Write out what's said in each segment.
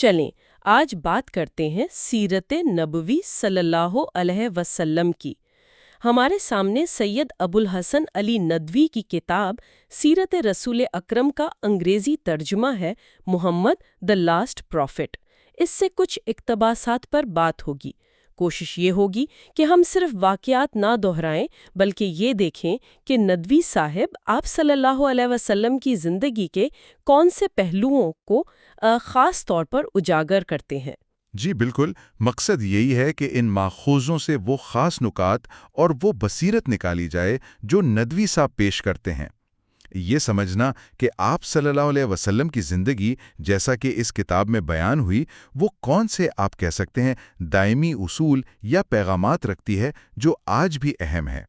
چلیں آج بات کرتے ہیں سیرت نبوی صلی اللہ علیہ وسلم کی۔ ہمارے سامنے سید ابو الحسن علی ندوی کی کتاب سیرت رسول اکرم کا انگریزی ترجمہ ہے محمد دی لاسٹ پروفٹ۔ اس سے کچھ اقتباسات پر بات ہوگی۔ کوشش یہ ہوگی کہ ہم صرف واقعات نہ دہرائیں بلکہ یہ دیکھیں کہ ندوی صاحب آپ صلی اللہ علیہ وسلم کی زندگی کے کون سے پہلوؤں کو خاص طور پر اجاگر کرتے ہیں۔ جی بالکل، مقصد یہی ہے کہ ان ماخوذوں سے وہ خاص نکات اور وہ بصیرت نکالی جائے جو ندوی صاحب پیش کرتے ہیں۔ یہ سمجھنا کہ آپ صلی اللہ علیہ وسلم کی زندگی جیسا کہ اس کتاب میں بیان ہوئی وہ کون سے آپ کہہ سکتے ہیں دائمی اصول یا پیغامات رکھتی ہے جو آج بھی اہم ہے۔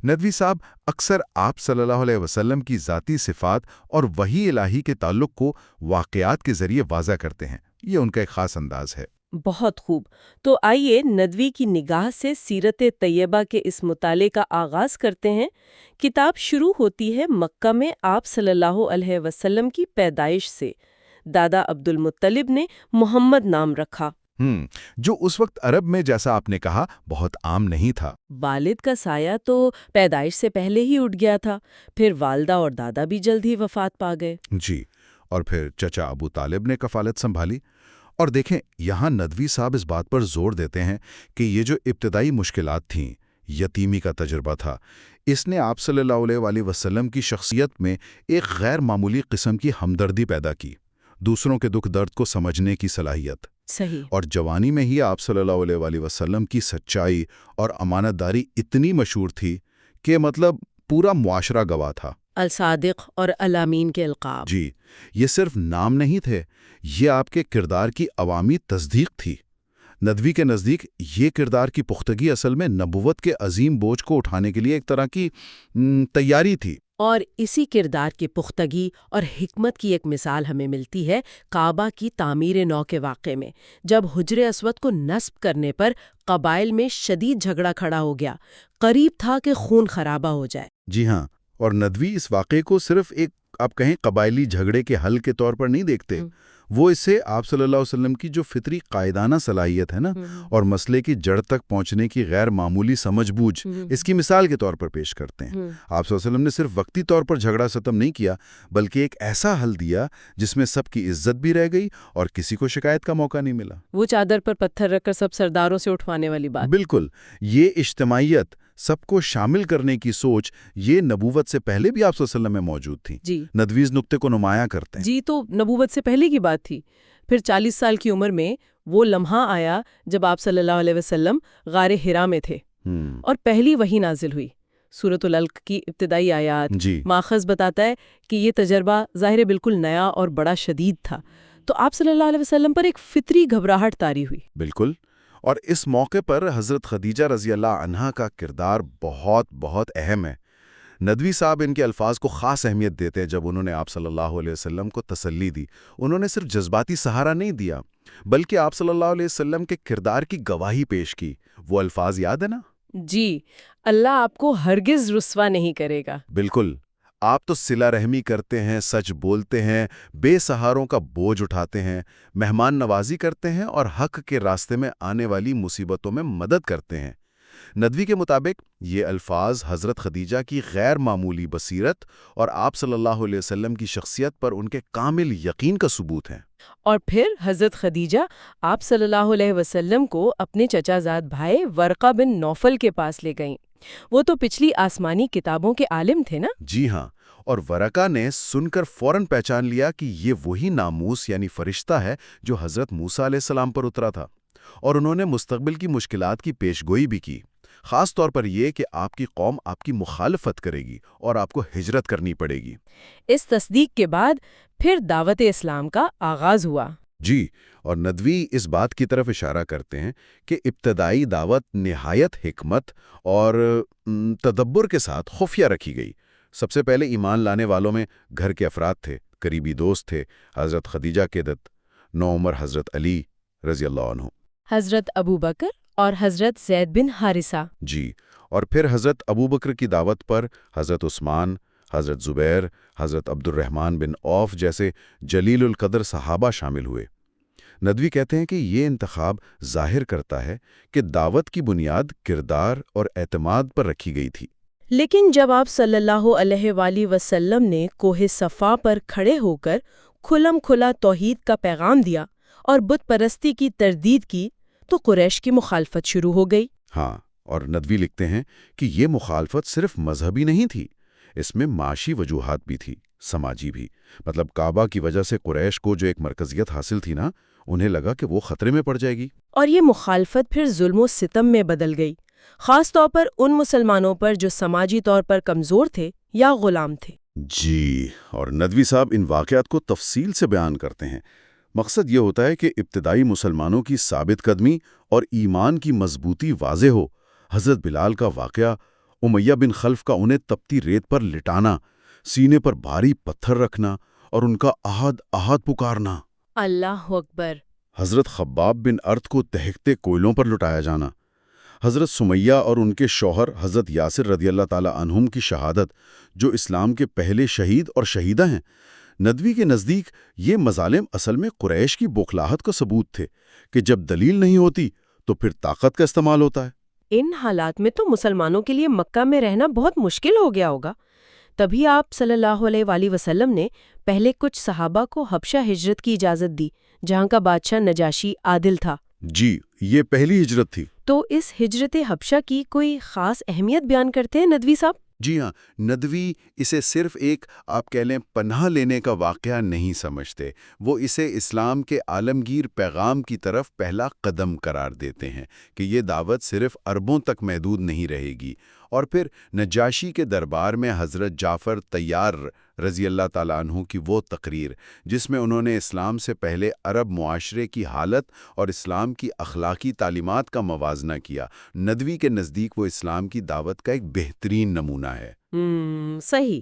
ندوی صاحب اکثر آپ صلی اللہ علیہ وسلم کی ذاتی صفات اور وحی الہی کے تعلق کو واقعات کے ذریعے واضح کرتے ہیں۔ یہ ان کا ایک خاص انداز ہے۔ بہت خوب، تو آئیے ندوی کی نگاہ سے سیرت طیبہ کے اس مطالعے کا آغاز کرتے ہیں۔ کتاب شروع ہوتی ہے مکہ میں آپ صلی اللہ علیہ وسلم کی پیدائش سے۔ دادا عبد المطلب نے محمد نام رکھا، جو اس وقت عرب میں جیسا آپ نے کہا بہت عام نہیں تھا۔ والد کا سایہ تو پیدائش سے پہلے ہی اٹھ گیا تھا، پھر والدہ اور دادا بھی جلد ہی وفات پا گئے۔ جی، اور پھر چچا ابو طالب نے کفالت سنبھالی۔ اور دیکھیں یہاں ندوی صاحب اس بات پر زور دیتے ہیں کہ یہ جو ابتدائی مشکلات تھیں، یتیمی کا تجربہ تھا، اس نے آپ صلی اللہ علیہ وسلم کی شخصیت میں ایک غیر معمولی قسم کی ہمدردی پیدا کی، دوسروں کے دکھ درد کو سمجھنے کی صلاحیت۔ صحیح۔ اور جوانی میں ہی آپ صلی اللہ علیہ وسلم کی سچائی اور امانت داری اتنی مشہور تھی کہ مطلب پورا معاشرہ گواہ تھا۔ الصادق اور الامین کے القاب۔ جی، یہ صرف نام نہیں تھے، یہ آپ کے کردار کی عوامی تصدیق تھی۔ ندوی کے نزدیک یہ کردار کی پختگی اصل میں نبوت کے عظیم بوجھ کو اٹھانے کے لیے ایک طرح کی تیاری تھی۔ اور اسی کردار کی پختگی اور حکمت کی ایک مثال ہمیں ملتی ہے کعبہ کی تعمیر نو کے واقعے میں، جب حجر اسود کو نصب کرنے پر قبائل میں شدید جھگڑا کھڑا ہو گیا، قریب تھا کہ خون خرابہ ہو جائے۔ جی ہاں، اور ندوی اس واقعے کو صرف ایک آپ کہیں قبائلی جھگڑے کے حل کے طور پر نہیں دیکھتے، وہ اسے آپ صلی اللہ علیہ وسلم کی جو فطری قائدانہ صلاحیت ہے نا اور مسئلے کی جڑ تک پہنچنے کی غیر معمولی سمجھ بوجھ، اس کی مثال کے طور پر پیش کرتے ہیں۔ آپ صلی اللہ علیہ وسلم نے صرف وقتی طور پر جھگڑا ختم نہیں کیا بلکہ ایک ایسا حل دیا جس میں سب کی عزت بھی رہ گئی اور کسی کو شکایت کا موقع نہیں ملا۔ وہ چادر پر پتھر رکھ کر سب سرداروں سے اٹھوانے والی بات۔ بالکل، یہ اجتماعیت، سب کو شامل کرنے کی سوچ، یہ نبوت سے پہلے بھی آپ صلی اللہ علیہ وسلم میں موجود تھی۔ جی، ندوی اس نقطے کو نمایاں کرتے ہیں۔ جی تو نبوت سے پہلے کی بات تھی۔ پھر 40 سال کی عمر میں وہ لمحہ آیا جب آپ صلی اللہ علیہ وسلم غار حرا میں تھے اور پہلی وحی نازل ہوئی، سورۃ العلق کی ابتدائی آیات۔ جی، ماخذ بتاتا ہے کہ یہ تجربہ ظاہر بالکل نیا اور بڑا شدید تھا، تو آپ صلی اللہ علیہ وسلم پر ایک فطری گھبراہٹ طاری ہوئی۔ بالکل، اور اس موقع پر حضرت خدیجہ رضی اللہ عنہا کا کردار بہت اہم ہے۔ ندوی صاحب ان کے الفاظ کو خاص اہمیت دیتے ہیں جب انہوں نے آپ صلی اللہ علیہ وسلم کو تسلی دی۔ انہوں نے صرف جذباتی سہارا نہیں دیا بلکہ آپ صلی اللہ علیہ وسلم کے کردار کی گواہی پیش کی۔ وہ الفاظ یاد ہے نا؟ جی، اللہ آپ کو ہرگز رسوا نہیں کرے گا۔ بالکل، آپ تو صلہ رحمی کرتے ہیں، سچ بولتے ہیں، بے سہاروں کا بوجھ اٹھاتے ہیں، مہمان نوازی کرتے ہیں اور حق کے راستے میں آنے والی مصیبتوں میں مدد کرتے ہیں۔ ندوی کے مطابق یہ الفاظ حضرت خدیجہ کی غیر معمولی بصیرت اور آپ صلی اللہ علیہ وسلم کی شخصیت پر ان کے کامل یقین کا ثبوت ہیں۔ اور پھر حضرت خدیجہ آپ صلی اللہ علیہ وسلم کو اپنے چچا زاد بھائی ورقہ بن نوفل کے پاس لے گئیں۔ وہ تو پچھلی آسمانی کتابوں کے عالم تھے نا؟ جی ہاں، اور ورقہ نے سن کر فوراً پہچان لیا کہ یہ وہی ناموس یعنی فرشتہ ہے جو حضرت موسیٰ علیہ السلام پر اترا تھا، اور انہوں نے مستقبل کی مشکلات کی پیشگوئی بھی کی، خاص طور پر یہ کہ آپ کی قوم آپ کی مخالفت کرے گی اور آپ کو ہجرت کرنی پڑے گی۔ اس تصدیق کے بعد پھر دعوت اسلام کا آغاز ہوا۔ جی، اور ندوی اس بات کی طرف اشارہ کرتے ہیں کہ ابتدائی دعوت نہایت حکمت اور تدبر کے ساتھ خفیہ رکھی گئی۔ سب سے پہلے ایمان لانے والوں میں گھر کے افراد تھے، قریبی دوست تھے، حضرت خدیجہ کے نوعمر حضرت علی رضی اللہ عنہ، حضرت ابو بکر اور حضرت زید بن حارثہ۔ جی، اور پھر حضرت ابو بکر کی دعوت پر حضرت عثمان، حضرت زبیر، حضرت عبد الرحمن بن عوف جیسے جلیل القدر صحابہ شامل ہوئے۔ ندوی کہتے ہیں کہ یہ انتخاب ظاہر کرتا ہے کہ دعوت کی بنیاد کردار اور اعتماد پر رکھی گئی تھی۔ لیکن جب آپ صلی اللہ علیہ وآلہ وسلم نے کوہ صفا پر کھڑے ہو کر کھلم کھلا توحید کا پیغام دیا اور بت پرستی کی تردید کی تو قریش کی مخالفت شروع ہو گئی۔ ہاں، اور ندوی لکھتے ہیں کہ یہ مخالفت صرف مذہبی نہیں تھی، اس میں معاشی وجوہات بھی تھی، سماجی بھی۔ مطلب کعبہ کی وجہ سے قریش کو جو ایک مرکزیت حاصل تھی نا، انہیں لگا کہ وہ خطرے میں پڑ جائے گی۔ اور یہ مخالفت پھر ظلم و ستم میں بدل گئی، خاص طور پر ان مسلمانوں پر جو سماجی طور پر کمزور تھے یا غلام تھے۔ جی، اور ندوی صاحب ان واقعات کو تفصیل سے بیان کرتے ہیں۔ مقصد یہ ہوتا ہے کہ ابتدائی مسلمانوں کی ثابت قدمی اور ایمان کی مضبوطی واضح ہو۔ حضرت بلال کا واقعہ، امیہ بن خلف کا انہیں تپتی ریت پر لٹانا، سینے پر بھاری پتھر رکھنا اور ان کا احد احد پکارنا۔ اللہ اکبر۔ حضرت خباب بن ارت کو دہکتے کوئلوں پر لٹایا جانا، حضرت سمیہ اور ان کے شوہر حضرت یاسر رضی اللہ تعالی عنہم کی شہادت، جو اسلام کے پہلے شہید اور شہیدہ ہیں۔ ندوی کے نزدیک یہ مظالم اصل میں قریش کی بوکھلاہٹ کا ثبوت تھے کہ جب دلیل نہیں ہوتی تو پھر طاقت کا استعمال ہوتا ہے۔ ان حالات میں تو مسلمانوں کے لیے مکہ میں رہنا بہت مشکل ہو گیا ہوگا۔ تبھی آپ صلی اللہ علیہ وآلہ وسلم نے پہلے کچھ صحابہ کو حبشہ ہجرت کی اجازت دی، جہاں کا بادشاہ نجاشی عادل تھا۔ جی، یہ پہلی ہجرت تھی۔ تو اس ہجرت حبشہ کی کوئی خاص اہمیت بیان کرتے ہیں ندوی صاحب؟ جی ہاں، ندوی اسے صرف ایک آپ کہہ لیں پناہ لینے کا واقعہ نہیں سمجھتے، وہ اسے اسلام کے عالمگیر پیغام کی طرف پہلا قدم قرار دیتے ہیں کہ یہ دعوت صرف عربوں تک محدود نہیں رہے گی۔ اور پھر نجاشی کے دربار میں حضرت جعفر طیار رضی اللہ تعالیٰ عنہ کی وہ تقریر، جس میں انہوں نے اسلام سے پہلے عرب معاشرے کی حالت اور اسلام کی اخلاقی تعلیمات کا موازنہ کیا، ندوی کے نزدیک وہ اسلام کی دعوت کا ایک بہترین نمونہ ہے۔ صحیح۔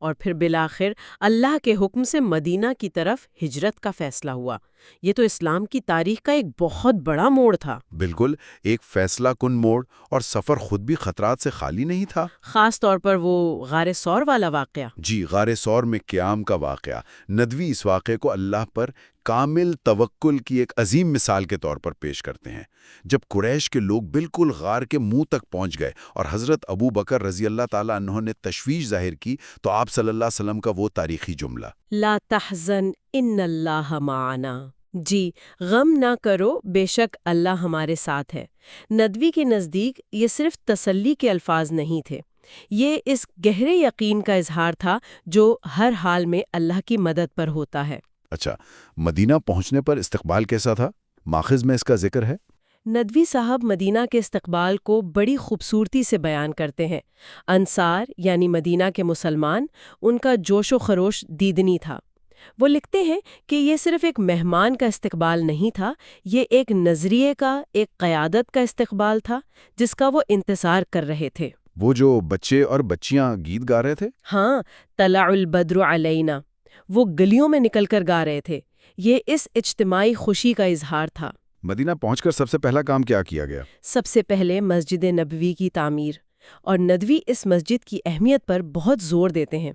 اور پھر بالآخر اللہ کے حکم سے مدینہ کی طرف ہجرت کا فیصلہ ہوا۔ یہ تو اسلام کی تاریخ کا ایک بہت بڑا موڑ تھا۔ بالکل، ایک فیصلہ کن موڑ، اور سفر خود بھی خطرات سے خالی نہیں تھا۔ خاص طور پر وہ غار ثور والا واقعہ۔ جی، غار ثور میں قیام کا واقعہ، ندوی اس واقعے کو اللہ پر کامل توکل کی ایک عظیم مثال کے طور پر پیش کرتے ہیں۔ جب قریش کے لوگ بالکل غار کے منہ تک پہنچ گئے اور حضرت ابو بکر رضی اللہ تعالیٰ عنہ نے تشویش ظاہر کی، تو آپ صلی اللہ علیہ وسلم کا وہ تاریخی جملہ، لا تحزن ان اللہ معنا، جی غم نہ کرو بے شک اللہ ہمارے ساتھ ہے، ندوی کے نزدیک یہ صرف تسلی کے الفاظ نہیں تھے، یہ اس گہرے یقین کا اظہار تھا جو ہر حال میں اللہ کی مدد پر ہوتا ہے۔ اچھا، مدینہ پہنچنے پر استقبال کیسا تھا؟ ماخذ میں اس کا ذکر ہے۔ ندوی صاحب مدینہ کے استقبال کو بڑی خوبصورتی سے بیان کرتے ہیں۔ انصار یعنی مدینہ کے مسلمان، ان کا جوش و خروش دیدنی تھا۔ وہ لکھتے ہیں کہ یہ صرف ایک مہمان کا استقبال نہیں تھا، یہ ایک نظریے کا، ایک قیادت کا استقبال تھا جس کا وہ انتظار کر رہے تھے۔ وہ جو بچے اور بچیاں گیت گا رہے تھے؟ ہاں، طلع البدر علینا، وہ گلیوں میں نکل کر گا رہے تھے۔ یہ اس اجتماعی خوشی کا اظہار تھا۔ مدینہ پہنچ کر سب سے پہلا کام کیا کیا گیا؟ سب سے پہلے مسجد نبوی کی تعمیر، اور ندوی اس مسجد کی اہمیت پر بہت زور دیتے ہیں۔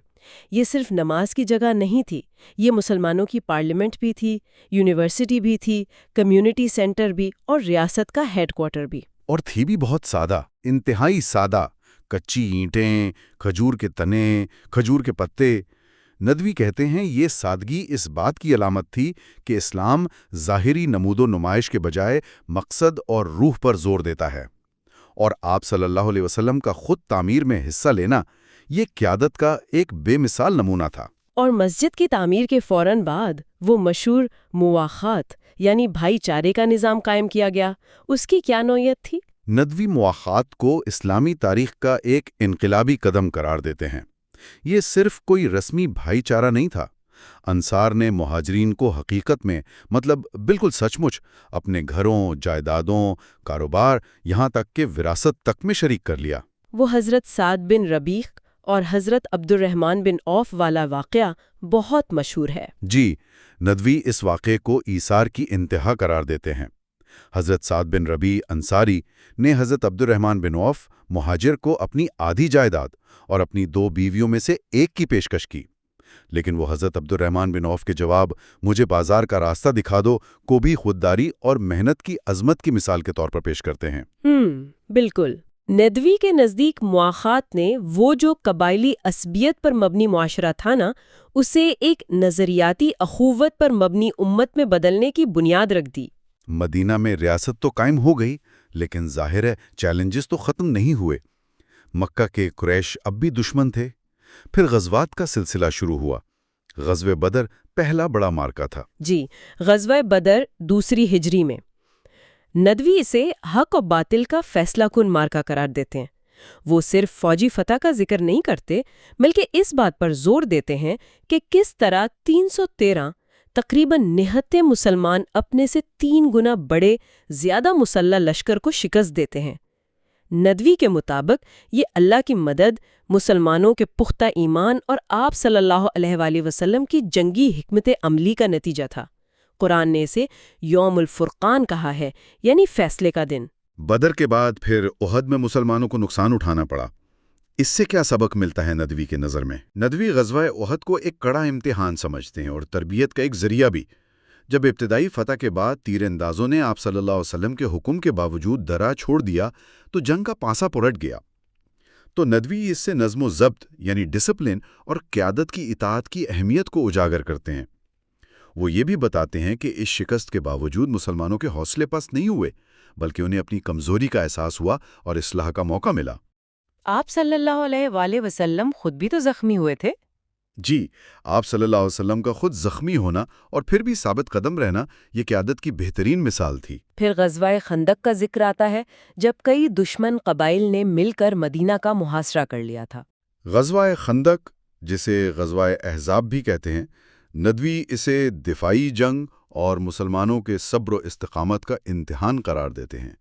یہ صرف نماز کی جگہ نہیں تھی، یہ مسلمانوں کی پارلیمنٹ بھی تھی، یونیورسٹی بھی تھی، کمیونٹی سینٹر بھی، اور ریاست کا ہیڈ کوارٹر بھی۔ اور تھی بھی بہت سادہ، انتہائی سادہ، کچی اینٹیں، کھجور کے تنے، کھجور کے پتے۔ ندوی کہتے ہیں یہ سادگی اس بات کی علامت تھی کہ اسلام ظاہری نمود و نمائش کے بجائے مقصد اور روح پر زور دیتا ہے، اور آپ صلی اللہ علیہ وسلم کا خود تعمیر میں حصہ لینا یہ قیادت کا ایک بے مثال نمونہ تھا۔ اور مسجد کی تعمیر کے فوراً بعد وہ مشہور مواخات یعنی بھائی چارے کا نظام قائم کیا گیا۔ اس کی کیا نوعیت تھی؟ ندوی مواخات کو اسلامی تاریخ کا ایک انقلابی قدم قرار دیتے ہیں۔ یہ صرف کوئی رسمی بھائی چارہ نہیں تھا۔ انصار نے مہاجرین کو حقیقت میں، مطلب بالکل سچ مچ، اپنے گھروں، جائیدادوں، کاروبار، یہاں تک کہ وراثت تک میں شریک کر لیا۔ وہ حضرت سعد بن ربیق اور حضرت عبد الرحمن بن عوف والا واقعہ بہت مشہور ہے۔ جی، ندوی اس واقعے کو ایثار کی انتہا قرار دیتے ہیں۔ حضرت سعد بن ربیع انصاری نے حضرت عبد الرحمن بن عوف مہاجر کو اپنی آدھی جائیداد اور اپنی 2 بیویوں میں سے ایک کی پیشکش کی۔ لیکن وہ حضرت عبد الرحمن بن عوف کے جواب مجھے بازار کا راستہ دکھا دو کو بھی خودداری اور محنت کی عظمت کی مثال کے طور پر پیش کرتے ہیں۔ بالکل۔ ندوی کے نزدیک مواخات نے وہ جو قبائلی عصبیت پر مبنی معاشرہ تھا نا، اسے ایک نظریاتی اخوت پر مبنی امت میں بدلنے کی بنیاد رکھ دی۔ مدینہ میں ریاست تو قائم ہو گئی، لیکن ظاہر ہے چیلنجز تو ختم نہیں ہوئے۔ مکہ کے قریش اب بھی دشمن تھے۔ پھر غزوات کا سلسلہ شروع ہوا۔ غزوہ بدر پہلا بڑا مارکا تھا۔ جی، غزوہ بدر دوسری ہجری میں۔ ندوی اسے حق و باطل کا فیصلہ کن مارکا قرار دیتے ہیں۔ وہ صرف فوجی فتح کا ذکر نہیں کرتے، بلکہ اس بات پر زور دیتے ہیں کہ کس طرح 313 تقریباً 69 مسلمان اپنے سے 3 گنا بڑے زیادہ مسلح لشکر کو شکست دیتے ہیں۔ ندوی کے مطابق یہ اللہ کی مدد، مسلمانوں کے پختہ ایمان اور آپ صلی اللہ علیہ وآلہ وسلم کی جنگی حکمت عملی کا نتیجہ تھا۔ قرآن نے اسے یوم الفرقان کہا ہے، یعنی فیصلے کا دن۔ بدر کے بعد پھر احد میں مسلمانوں کو نقصان اٹھانا پڑا۔ اس سے کیا سبق ملتا ہے ندوی کے نظر میں؟ ندوی غزوہ احد کو ایک کڑا امتحان سمجھتے ہیں اور تربیت کا ایک ذریعہ بھی۔ جب ابتدائی فتح کے بعد تیر اندازوں نے آپ صلی اللہ علیہ وسلم کے حکم کے باوجود درا چھوڑ دیا تو جنگ کا پانسا پلٹ گیا۔ تو ندوی اس سے نظم و ضبط یعنی ڈسپلن اور قیادت کی اطاعت کی اہمیت کو اجاگر کرتے ہیں۔ وہ یہ بھی بتاتے ہیں کہ اس شکست کے باوجود مسلمانوں کے حوصلے پست نہیں ہوئے، بلکہ انہیں اپنی کمزوری کا احساس ہوا اور اصلاح کا موقع ملا۔ آپ صلی اللہ علیہ وآلہ وسلم خود بھی تو زخمی ہوئے تھے۔ جی، آپ صلی اللہ علیہ وسلم کا خود زخمی ہونا اور پھر بھی ثابت قدم رہنا یہ قیادت کی بہترین مثال تھی۔ پھر غزوہ خندق کا ذکر آتا ہے، جب کئی دشمن قبائل نے مل کر مدینہ کا محاصرہ کر لیا تھا۔ غزوہ خندق، جسے غزوہ احزاب بھی کہتے ہیں، ندوی اسے دفاعی جنگ اور مسلمانوں کے صبر و استقامت کا امتحان قرار دیتے ہیں۔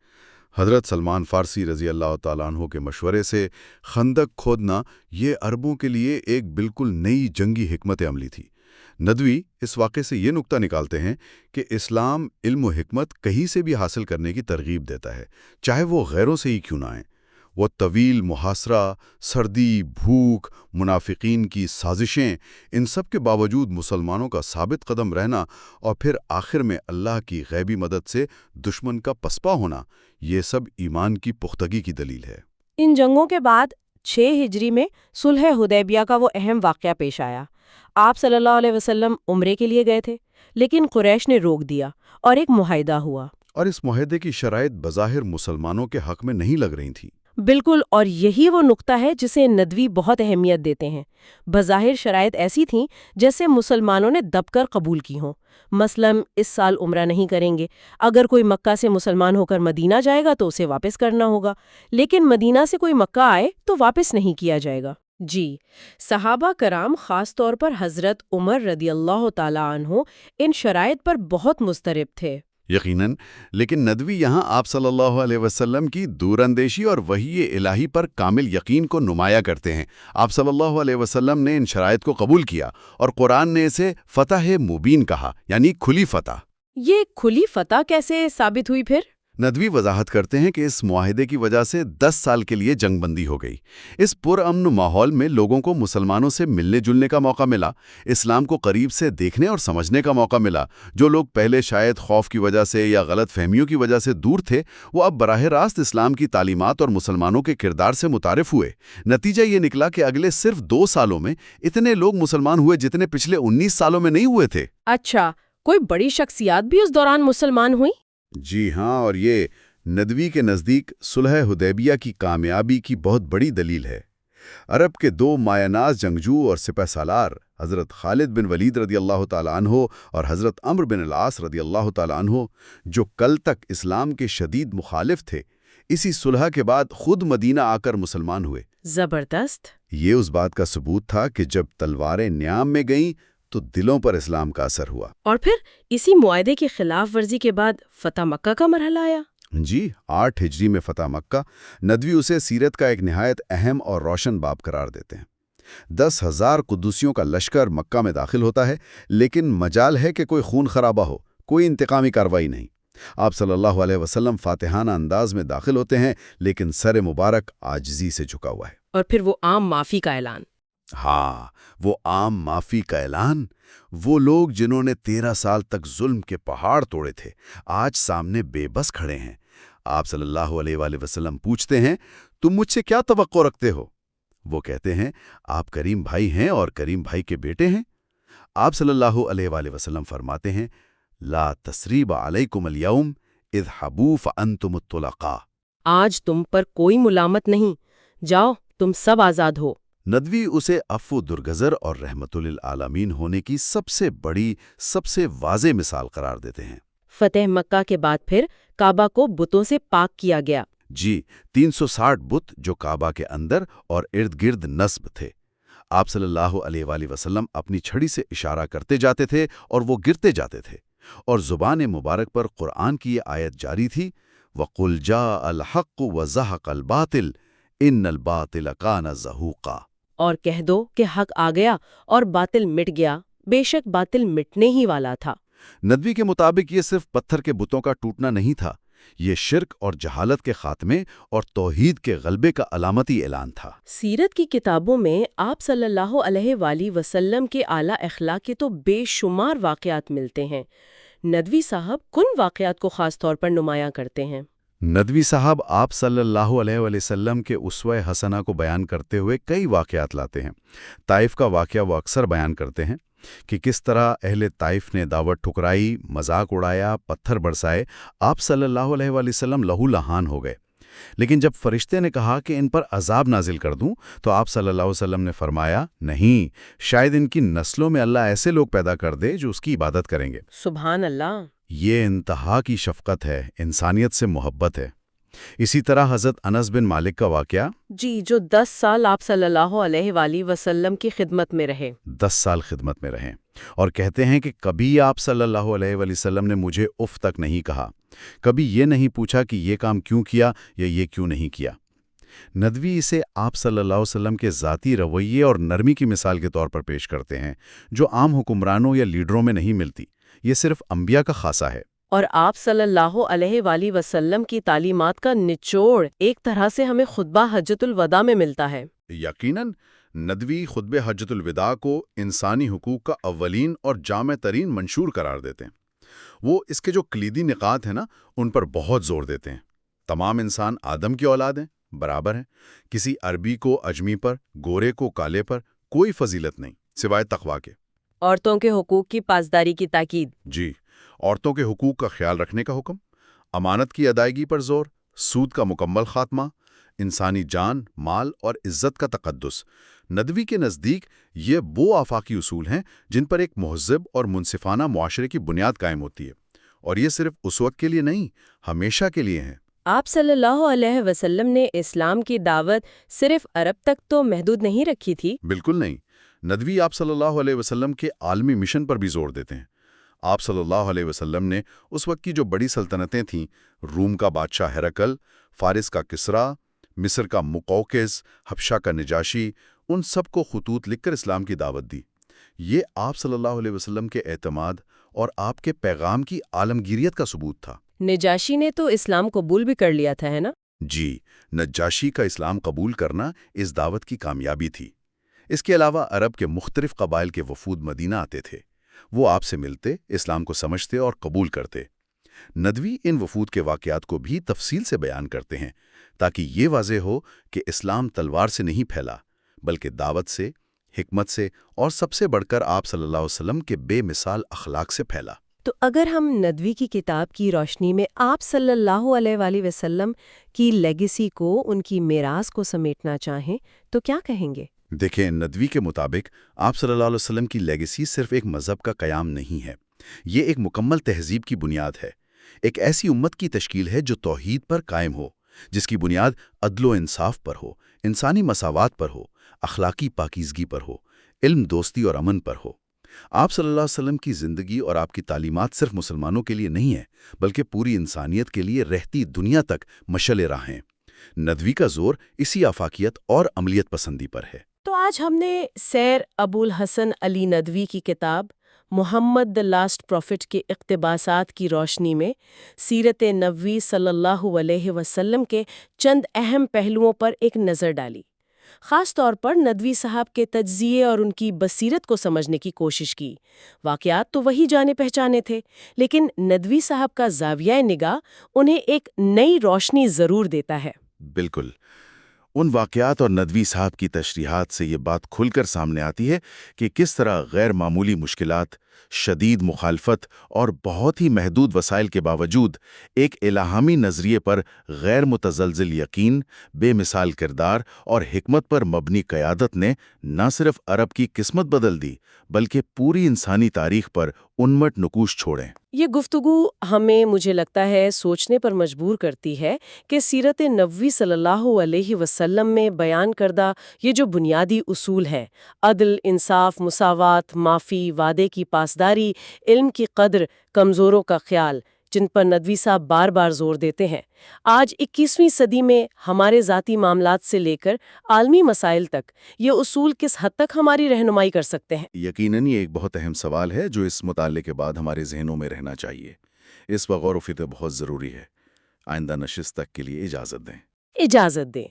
حضرت سلمان فارسی رضی اللہ تعالیٰ عنہ کے مشورے سے خندق کھودنا یہ عربوں کے لیے ایک بالکل نئی جنگی حکمت عملی تھی۔ ندوی اس واقعے سے یہ نقطہ نکالتے ہیں کہ اسلام علم و حکمت کہیں سے بھی حاصل کرنے کی ترغیب دیتا ہے، چاہے وہ غیروں سے ہی کیوں نہ آئیں۔ وہ طویل محاصرہ، سردی، بھوک، منافقین کی سازشیں، ان سب کے باوجود مسلمانوں کا ثابت قدم رہنا اور پھر آخر میں اللہ کی غیبی مدد سے دشمن کا پسپا ہونا، یہ سب ایمان کی پختگی کی دلیل ہے۔ ان جنگوں کے بعد 6 ہجری میں صلح حدیبیہ کا وہ اہم واقعہ پیش آیا۔ آپ صلی اللہ علیہ وسلم عمرے کے لیے گئے تھے، لیکن قریش نے روک دیا اور ایک معاہدہ ہوا۔ اور اس معاہدے کی شرائط بظاہر مسلمانوں کے حق میں نہیں لگ رہی تھیں۔ بالکل، اور یہی وہ نقطہ ہے جسے ندوی بہت اہمیت دیتے ہیں۔ بظاہر شرائط ایسی تھیں جیسے مسلمانوں نے دب کر قبول کی ہوں۔ مثلاً اس سال عمرہ نہیں کریں گے، اگر کوئی مکہ سے مسلمان ہو کر مدینہ جائے گا تو اسے واپس کرنا ہوگا، لیکن مدینہ سے کوئی مکہ آئے تو واپس نہیں کیا جائے گا۔ جی، صحابہ کرام خاص طور پر حضرت عمر رضی اللہ تعالیٰ عنہ ان شرائط پر بہت مضطرب تھے۔ یقیناً، لیکن ندوی یہاں آپ صلی اللہ علیہ وسلم کی دور اندیشی اور وحی الہی پر کامل یقین کو نمایاں کرتے ہیں۔ آپ صلی اللہ علیہ وسلم نے ان شرائط کو قبول کیا اور قرآن نے اسے فتح مبین کہا، یعنی کھلی فتح۔ یہ کھلی فتح کیسے ثابت ہوئی پھر؟ ندوی وضاحت کرتے ہیں کہ اس معاہدے کی وجہ سے 10 سال کے لیے جنگ بندی ہو گئی۔ اس پرامن ماحول میں لوگوں کو مسلمانوں سے ملنے جلنے کا موقع ملا، اسلام کو قریب سے دیکھنے اور سمجھنے کا موقع ملا۔ جو لوگ پہلے شاید خوف کی وجہ سے یا غلط فہمیوں کی وجہ سے دور تھے، وہ اب براہ راست اسلام کی تعلیمات اور مسلمانوں کے کردار سے متعارف ہوئے۔ نتیجہ یہ نکلا کہ اگلے صرف 2 سالوں میں اتنے لوگ مسلمان ہوئے جتنے پچھلے 19 سالوں میں نہیں ہوئے تھے۔ اچھا، کوئی بڑی شخصیات بھی اس دوران مسلمان ہوئی؟ جی ہاں، اور یہ ندوی کے نزدیک صلح حدیبیہ کی کامیابی کی بہت بڑی دلیل ہے۔ عرب کے 2 مایہ ناز جنگجو اور سپہ سالار حضرت خالد بن ولید رضی اللہ تعالیٰ عنہ اور حضرت عمرو بن العاص رضی اللہ تعالیٰ عنہ، جو کل تک اسلام کے شدید مخالف تھے، اسی صلح کے بعد خود مدینہ آ کر مسلمان ہوئے۔ زبردست۔ یہ اس بات کا ثبوت تھا کہ جب تلواریں نیام میں گئیں تو دلوں پر اسلام کا اثر ہوا۔ اور پھر اسی معاہدے کی خلاف ورزی کے بعد فتح مکہ کا مرحلہ آیا۔ جی، 8 ہجری میں فتح مکہ۔ ندوی اسے سیرت کا ایک نہایت اہم اور روشن باب قرار دیتے ہیں۔ 10,000 قدوسیوں کا لشکر مکہ میں داخل ہوتا ہے، لیکن مجال ہے کہ کوئی خون خرابہ ہو، کوئی انتقامی کارروائی نہیں۔ آپ صلی اللہ علیہ وسلم فاتحانہ انداز میں داخل ہوتے ہیں، لیکن سر مبارک عاجزی سے جھکا ہوا ہے۔ اور پھر وہ عام معافی کا اعلان۔ ہاں، وہ عام معافی کا اعلان، وہ لوگ جنہوں نے 13 سال تک ظلم کے پہاڑ توڑے تھے، آج سامنے بے بس کھڑے ہیں۔ آپ صلی اللہ علیہ وآلہ وسلم پوچھتے ہیں، تم مجھ سے کیا توقع رکھتے ہو؟ وہ کہتے ہیں، آپ کریم بھائی ہیں اور کریم بھائی کے بیٹے ہیں۔ آپ صلی اللہ علیہ وآلہ وسلم فرماتے ہیں، لا تثریب علیکم اليوم اذهبوا فانتم الطلقاء۔ آج تم پر کوئی ملامت نہیں، جاؤ تم سب آزاد ہو۔ ندوی اسے عفو درگزر اور رحمت للعالمین ہونے کی سب سے بڑی، سب سے واضح مثال قرار دیتے ہیں۔ فتح مکہ کے بعد پھر کعبہ کو بتوں سے پاک کیا گیا۔ جی، 360 بت جو کعبہ کے اندر اور ارد گرد نصب تھے۔ آپ صلی اللہ علیہ وآلہ وسلم اپنی چھڑی سے اشارہ کرتے جاتے تھے اور وہ گرتے جاتے تھے، اور زبان مبارک پر قرآن کی یہ آیت جاری تھی، وَقُلْ جَاءَ الْحَقُّ وَزَهَقَ الْبَاطِلُ إِنَّ الْبَاطِلَ كَانَ زَهُوقًا۔ اور کہہ دو کہ حق آ گیا اور باطل مٹ گیا، بے شک باطل مٹنے ہی والا تھا۔ ندوی کے مطابق یہ صرف پتھر کے بتوں کا ٹوٹنا نہیں تھا، یہ شرک اور جہالت کے خاتمے اور توحید کے غلبے کا علامتی اعلان تھا۔ سیرت کی کتابوں میں آپ صلی اللہ علیہ وآلہ وسلم کے اعلیٰ اخلاق کے تو بے شمار واقعات ملتے ہیں۔ ندوی صاحب کن واقعات کو خاص طور پر نمایاں کرتے ہیں؟ ندوی صاحب آپ صلی اللہ علیہ وآلہ وسلم کے اسوہ حسنہ کو بیان کرتے ہوئے کئی واقعات لاتے ہیں۔ طائف کا واقعہ وہ اکثر بیان کرتے ہیں کہ کس طرح اہل طائف نے دعوت ٹھکرائی، مذاق اڑایا، پتھر برسائے، آپ صلی اللہ علیہ وآلہ وسلم لہو لہان ہو گئے۔ لیکن جب فرشتے نے کہا کہ ان پر عذاب نازل کر دوں تو آپ صلی اللہ علیہ وسلم نے فرمایا، نہیں، شاید ان کی نسلوں میں اللہ ایسے لوگ پیدا کر دے جو اس کی عبادت کریں گے۔ سبحان اللہ! یہ انتہا کی شفقت ہے، انسانیت سے محبت ہے۔ اسی طرح حضرت انس بن مالک کا واقعہ، جی، جو 10 سال آپ صلی اللہ علیہ وآلہ وسلم کی خدمت میں رہے۔ 10 سال خدمت میں رہیں، اور کہتے ہیں کہ کبھی آپ صلی اللہ علیہ وآلہ وسلم نے مجھے اف تک نہیں کہا، کبھی یہ نہیں پوچھا کہ یہ کام کیوں کیا یا یہ کیوں نہیں کیا۔ ندوی اسے آپ صلی اللہ علیہ وسلم کے ذاتی رویے اور نرمی کی مثال کے طور پر پیش کرتے ہیں، جو عام حکمرانوں یا لیڈروں میں نہیں ملتی، یہ صرف انبیاء کا خاصہ ہے۔ اور آپ صلی اللہ علیہ وآلہ وسلم کی تعلیمات کا نچوڑ ایک طرح سے ہمیں خطبہ حجۃ الوداع میں ملتا ہے۔ یقیناً، ندوی خطبہ حجۃ الوداع کو انسانی حقوق کا اولین اور جامع ترین منشور قرار دیتے ہیں۔ وہ اس کے جو کلیدی نکات ہیں ان پر بہت زور دیتے ہیں۔ تمام انسان آدم کی اولاد ہیں، برابر ہیں، کسی عربی کو اجمی پر، گورے کو کالے پر کوئی فضیلت نہیں سوائے تقویٰ کے۔ عورتوں کے حقوق کی پاسداری کی تاکید۔ جی، عورتوں کے حقوق کا خیال رکھنے کا حکم، امانت کی ادائیگی پر زور، سود کا مکمل خاتمہ، انسانی جان، مال اور عزت کا تقدس۔ ندوی کے نزدیک یہ وہ آفاقی اصول ہیں جن پر ایک مہذب اور منصفانہ معاشرے کی بنیاد قائم ہوتی ہے، اور یہ صرف اس وقت کے لیے نہیں، ہمیشہ کے لیے ہیں۔ آپ صلی اللہ علیہ وسلم نے اسلام کی دعوت صرف عرب تک تو محدود نہیں رکھی تھی۔ بالکل نہیں، ندوی آپ صلی اللہ علیہ وسلم کے عالمی مشن پر بھی زور دیتے ہیں۔ آپ صلی اللہ علیہ وسلم نے اس وقت کی جو بڑی سلطنتیں تھیں، روم کا بادشاہ ہرقل، فارس کا کسرا، مصر کا مقوقس، حبشہ کا نجاشی، ان سب کو خطوط لکھ کر اسلام کی دعوت دی۔ یہ آپ صلی اللہ علیہ وسلم کے اعتماد اور آپ کے پیغام کی عالمگیریت کا ثبوت تھا۔ نجاشی نے تو اسلام قبول بھی کر لیا تھا، ہے نا؟ جی، نجاشی کا اسلام قبول کرنا اس دعوت کی کامیابی تھی۔ اس کے علاوہ عرب کے مختلف قبائل کے وفود مدینہ آتے تھے، وہ آپ سے ملتے، اسلام کو سمجھتے اور قبول کرتے۔ ندوی ان وفود کے واقعات کو بھی تفصیل سے بیان کرتے ہیں تاکہ یہ واضح ہو کہ اسلام تلوار سے نہیں پھیلا، بلکہ دعوت سے، حکمت سے اور سب سے بڑھ کر آپ صلی اللہ علیہ وسلم کے بے مثال اخلاق سے پھیلا۔ تو اگر ہم ندوی کی کتاب کی روشنی میں آپ صلی اللہ علیہ وآلہ وسلم کی لیگیسی کو، ان کی میراث کو سمیٹنا چاہیں تو کیا کہیں گے؟ دیکھیں، ندوی کے مطابق آپ صلی اللہ علیہ وسلم کی لیگیسی صرف ایک مذہب کا قیام نہیں ہے، یہ ایک مکمل تہذیب کی بنیاد ہے، ایک ایسی امت کی تشکیل ہے جو توحید پر قائم ہو، جس کی بنیاد عدل و انصاف پر ہو، انسانی مساوات پر ہو، اخلاقی پاکیزگی پر ہو، علم، دوستی اور امن پر ہو۔ آپ صلی اللہ علیہ وسلم کی زندگی اور آپ کی تعلیمات صرف مسلمانوں کے لیے نہیں ہیں، بلکہ پوری انسانیت کے لیے رہتی دنیا تک مشعل راہ ہیں۔ ندوی کا زور اسی آفاقیت اور عملیت پسندی پر ہے۔ تو آج ہم نے سیر ابو الحسن علی ندوی کی کتاب محمد دی لاسٹ پروفٹ کے اقتباسات کی روشنی میں سیرت نبوی صلی اللہ علیہ وسلم کے چند اہم پہلوؤں پر ایک نظر ڈالی۔ خاص طور پر ندوی صاحب کے تجزیے اور ان کی بصیرت کو سمجھنے کی کوشش کی۔ واقعات تو وہی جانے پہچانے تھے، لیکن ندوی صاحب کا زاویہ نگاہ انہیں ایک نئی روشنی ضرور دیتا ہے۔ بالکل، ان واقعات اور ندوی صاحب کی تشریحات سے یہ بات کھل کر سامنے آتی ہے کہ کس طرح غیر معمولی مشکلات، شدید مخالفت اور بہت ہی محدود وسائل کے باوجود ایک الہامی نظریے پر غیر متزلزل یقین، بے مثال کردار اور حکمت پر مبنی قیادت نے نہ صرف عرب کی قسمت بدل دی بلکہ پوری انسانی تاریخ پر انمٹ نقوش چھوڑے۔ یہ گفتگو ہمیں مجھے لگتا ہے سوچنے پر مجبور کرتی ہے کہ سیرت نبوی صلی اللہ علیہ وسلم میں بیان کردہ یہ جو بنیادی اصول ہیں، عدل، انصاف، مساوات، معافی، وعدے کی پاسداری، علم کی قدر، کمزوروں کا خیال، جن پر ندوی صاحب بار بار زور دیتے ہیں، آج 21ویں صدی میں ہمارے ذاتی معاملات سے لے کر عالمی مسائل تک یہ اصول کس حد تک ہماری رہنمائی کر سکتے ہیں؟ یقیناً یہ ایک بہت اہم سوال ہے جو اس مطالعے کے بعد ہمارے ذہنوں میں رہنا چاہیے۔ اس پر غور و فکر بہت ضروری ہے۔ آئندہ نشست تک کے لیے اجازت دیں۔ اجازت دیں۔